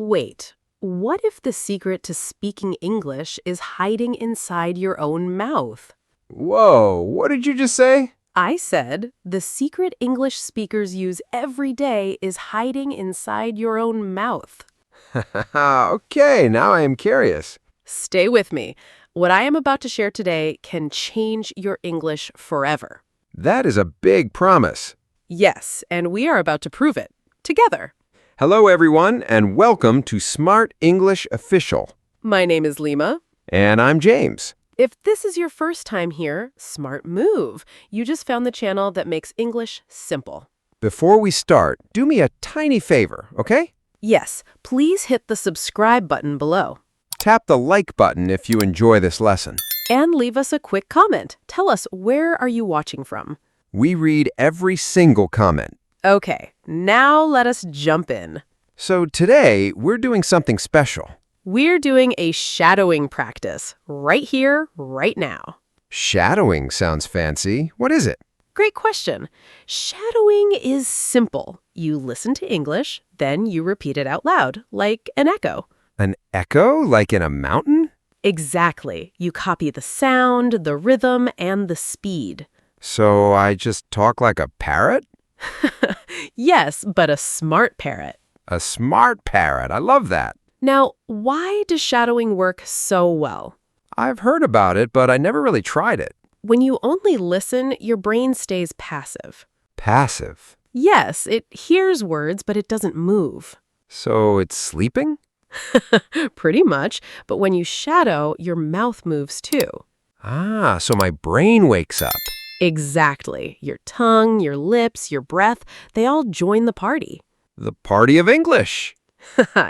Wait, what if the secret to speaking English is hiding inside your own mouth? Whoa, what did you just say? I said the secret English speakers use every day is hiding inside your own mouth. Okay, now I am curious. Stay with me. What I am about to share today can change your English forever. That is a big promise. Yes, and we are about to prove it. Together. Hello, everyone, and welcome to Smart English Official. My name is Lima. And I'm James. If this is your first time here, smart move. You just found the channel that makes English simple. Before we start, do me a tiny favor, okay? Yes, please hit the subscribe button below. Tap the like button if you enjoy this lesson. And leave us a quick comment. Tell us, where are you watching from? We read every single comment. Okay, now let us jump in. So today, we're doing something special. We're doing a shadowing practice right here, right now. Shadowing sounds fancy. What is it? Great question. Shadowing is simple. You listen to English, then you repeat it out loud, like an echo. An echo, like in a mountain? Exactly. You copy the sound, the rhythm, and the speed. So I just talk like a parrot? Yes, but a smart parrot. A smart parrot. I love that. Now, why does shadowing work so well? I've heard about it, but I never really tried it. When you only listen, your brain stays passive. Passive. Yes, it hears words, but it doesn't move. So it's sleeping? Pretty much, but when you shadow, your mouth moves too. Ah, so my brain wakes up. Exactly. Your tongue, your lips, your breath, they all join the party. The party of English.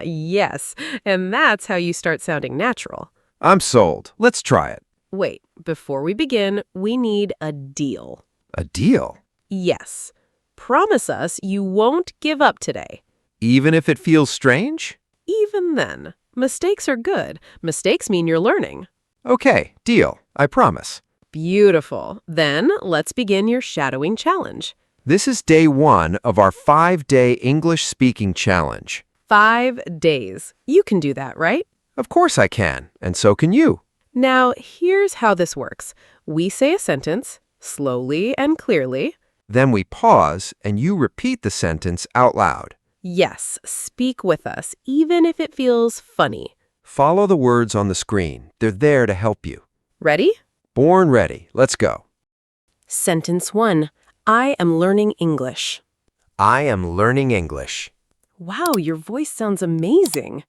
Yes, and that's how you start sounding natural. I'm sold. Let's try it. Wait, before we begin, we need a deal. A deal? Yes. Promise us you won't give up today. Even if it feels strange? Even then, mistakes are good. Mistakes mean you're learning. Okay, deal. I promise. Beautiful. Then let's begin your shadowing challenge. This is day 1 of our 5-day English speaking challenge. 5 days. You can do that, right? Of course I can, and so can you. Now, here's how this works. We say a sentence, slowly and clearly. Then we pause, and you repeat the sentence out loud. Yes, speak with us, even if it feels funny. Follow the words on the screen. They're there to help you. Ready? Born ready. Let's go. Sentence 1. I am learning English. I am learning English. Wow, your voice sounds amazing.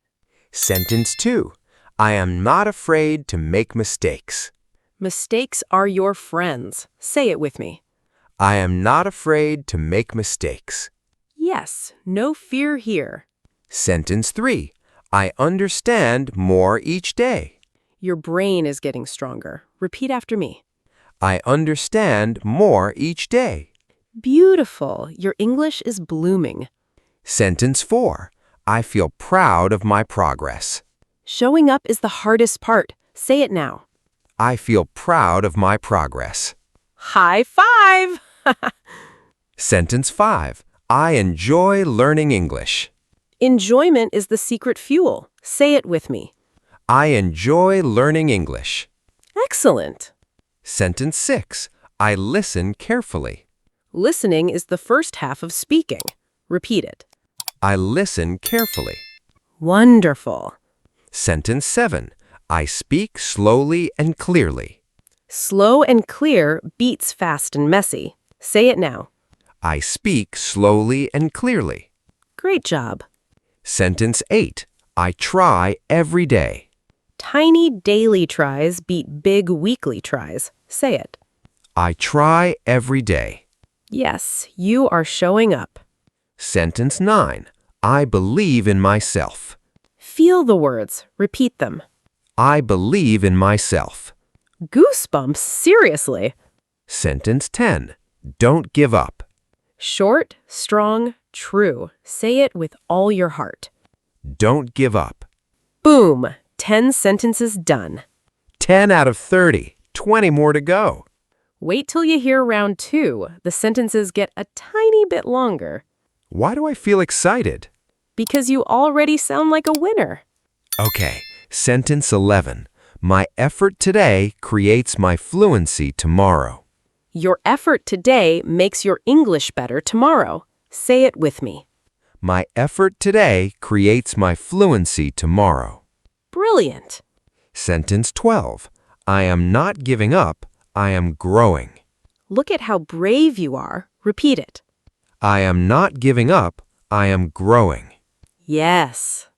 Sentence 2. I am not afraid to make mistakes. Mistakes are your friends. Say it with me. I am not afraid to make mistakes. Yes, no fear here. Sentence 3. I understand more each day. Your brain is getting stronger. Repeat after me. I understand more each day. Beautiful. Your English is blooming. Sentence 4. I feel proud of my progress. Showing up is the hardest part. Say it now. I feel proud of my progress. High five! Sentence 5. I enjoy learning English. Enjoyment is the secret fuel. Say it with me. I enjoy learning English. Excellent. Sentence 6. I listen carefully. Listening is the first half of speaking. Repeat it. I listen carefully. Wonderful. Sentence 7. I speak slowly and clearly. Slow and clear beats fast and messy. Say it now. I speak slowly and clearly. Great job. Sentence 8. I try every day. Tiny daily tries beat big weekly tries. Say it. I try every day. Yes, you are showing up. Sentence 9. I believe in myself. Feel the words. Repeat them. I believe in myself. Goosebumps, seriously. Sentence 10. Don't give up. Short, strong, true. Say it with all your heart. Don't give up. Boom! 10 sentences done. 10 out of 30. 20 more to go. Wait till you hear round 2. The sentences get a tiny bit longer. Why do I feel excited? Because you already sound like a winner. Okay, sentence 11. My effort today creates my fluency tomorrow. Your effort today makes your English better tomorrow. Say it with me. My effort today creates my fluency tomorrow. Brilliant. Sentence 12. I am not giving up, I am growing. Look at how brave you are. Repeat it. I am not giving up, I am growing. Yes.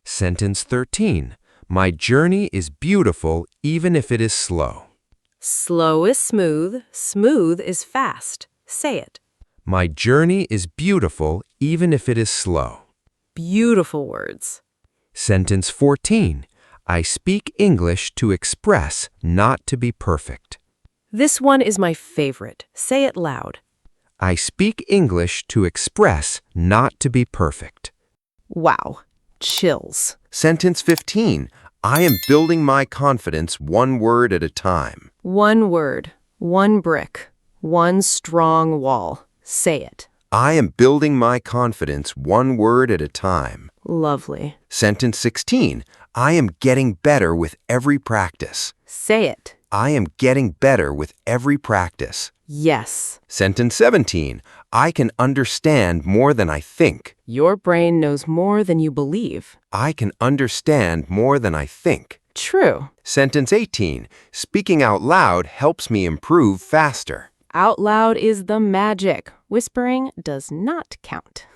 Sentence 13. My journey is beautiful even if it is slow. Slow is smooth. Smooth is fast. Say it. My journey is beautiful even if it is slow. Beautiful words. Sentence 14. I speak English to express, not to be perfect. This one is my favorite. Say it loud. I speak English to express, not to be perfect. Wow. Chills. Sentence 15. I am building my confidence one word at a time. One word. One brick. One strong wall. Say it. I am building my confidence one word at a time. Lovely. Sentence 16. I am getting better with every practice. Say it. I am getting better with every practice. Yes. Sentence 17. I can understand more than I think. Your brain knows more than you believe. I can understand more than I think. True. Sentence 18. Speaking out loud helps me improve faster. Out loud is the magic. Whispering does not count.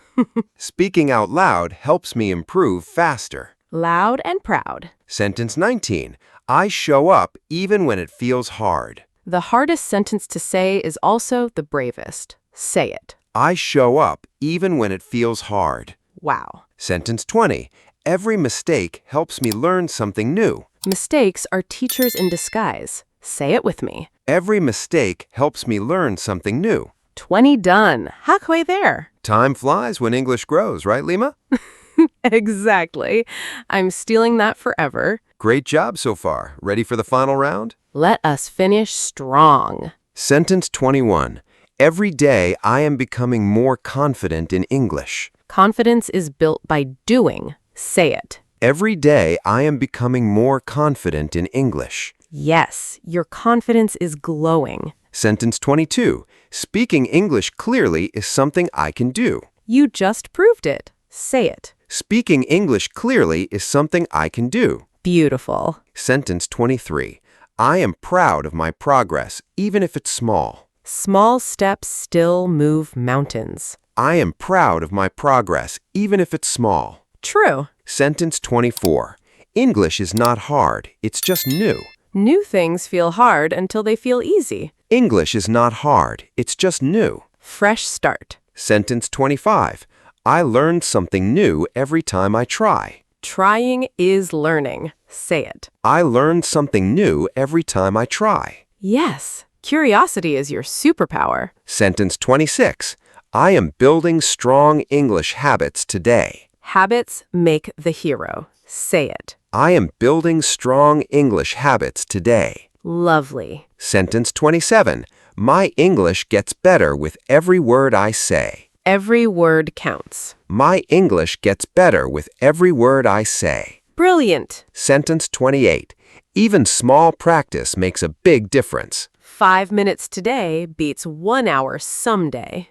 Speaking out loud helps me improve faster. Loud and proud. Sentence 19. I show up even when it feels hard. The hardest sentence to say is also the bravest. Say it. I show up even when it feels hard. Wow. Sentence 20. Every mistake helps me learn something new. Mistakes are teachers in disguise. Say it with me. Every mistake helps me learn something new. 20 done. Halfway there. Time flies when English grows, right, Lima? Exactly. I'm stealing that forever. Great job so far. Ready for the final round? Let us finish strong. Sentence 21. Every day I am becoming more confident in English. Confidence is built by doing. Say it. Every day I am becoming more confident in English. Yes, your confidence is glowing. Sentence 22. Speaking English clearly is something I can do. You just proved it. Say it. Speaking English clearly is something I can do. Beautiful. Sentence 23. I am proud of my progress, even if it's small. Small steps still move mountains. I am proud of my progress, even if it's small. True. Sentence 24. English is not hard, it's just new. New things feel hard until they feel easy. English is not hard, it's just new. Fresh start. Sentence 25. I learn something new every time I try. Trying is learning. Say it. I learn something new every time I try. Yes. Curiosity is your superpower. Sentence 26. I am building strong English habits today. Habits make the hero. Say it. I am building strong English habits today. Lovely. Sentence 27. My English gets better with every word I say. Every word counts. My English gets better with every word I say. Brilliant. Sentence 28. Even small practice makes a big difference. 5 minutes today beats 1 hour someday.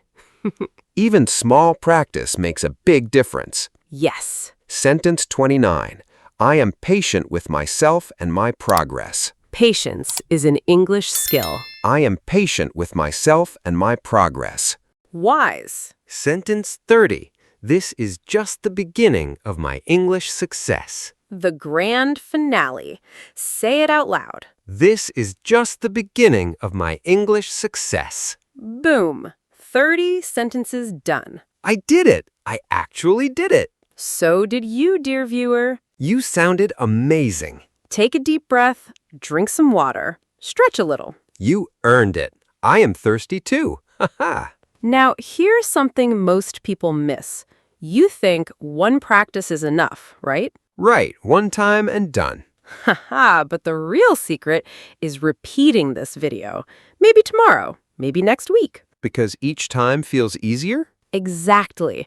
Even small practice makes a big difference. Yes. Sentence 29. I am patient with myself and my progress. Patience is an English skill. I am patient with myself and my progress. Wise. Sentence 30. This is just the beginning of my English success. The grand finale. Say it out loud. This is just the beginning of my English success. Boom. 30 sentences done. I did it! I actually did it! So did you, dear viewer. You sounded amazing. Take a deep breath, drink some water, stretch a little. You earned it. I am thirsty too. Ha ha! Now, here's something most people miss. You think one practice is enough, right? Right, one time and done. Haha, but the real secret is repeating this video. Maybe tomorrow, maybe next week. Because each time feels easier? Exactly.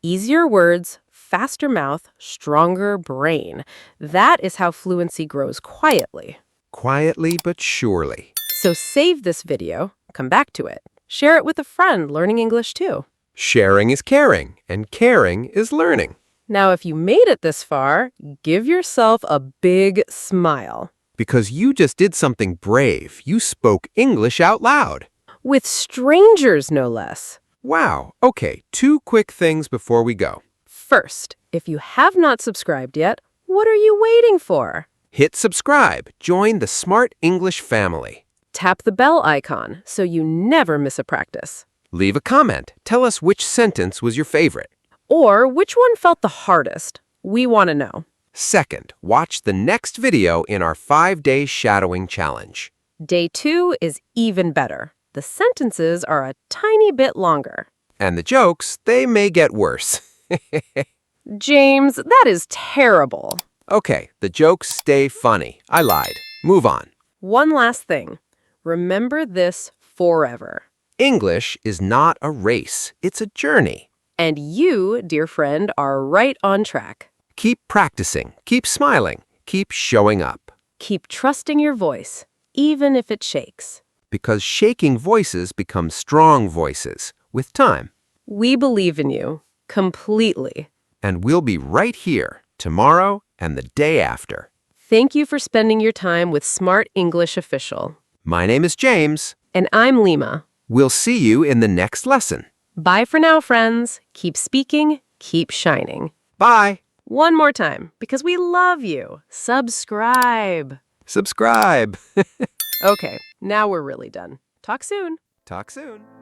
Easier words, faster mouth, stronger brain. That is how fluency grows quietly. Quietly but surely. So save this video, come back to it. Share it with a friend learning English too. Sharing is caring, and caring is learning. Now, if you made it this far, give yourself a big smile. Because you just did something brave. You spoke English out loud. With strangers, no less. Wow. Okay, 2 quick things before we go. First, if you have not subscribed yet, what are you waiting for? Hit subscribe. Join the Smart English family. Tap the bell icon so you never miss a practice. Leave a comment. Tell us which sentence was your favorite. Or which one felt the hardest. We want to know. Second, watch the next video in our 5-day shadowing challenge. Day 2 is even better. The sentences are a tiny bit longer. And the jokes, they may get worse. James, that is terrible. Okay, the jokes stay funny. I lied. Move on. One last thing. Remember this forever. English is not a race. It's a journey. And you, dear friend, are right on track. Keep practicing. Keep smiling. Keep showing up. Keep trusting your voice, even if it shakes. Because shaking voices become strong voices with time. We believe in you, completely. And we'll be right here tomorrow and the day after. Thank you for spending your time with Smart English Official. My name is James. And I'm Lima. We'll see you in the next lesson. Bye for now, friends. Keep speaking, keep shining. Bye. One more time, because we love you. Subscribe. Subscribe. Okay, now we're really done. Talk soon. Talk soon.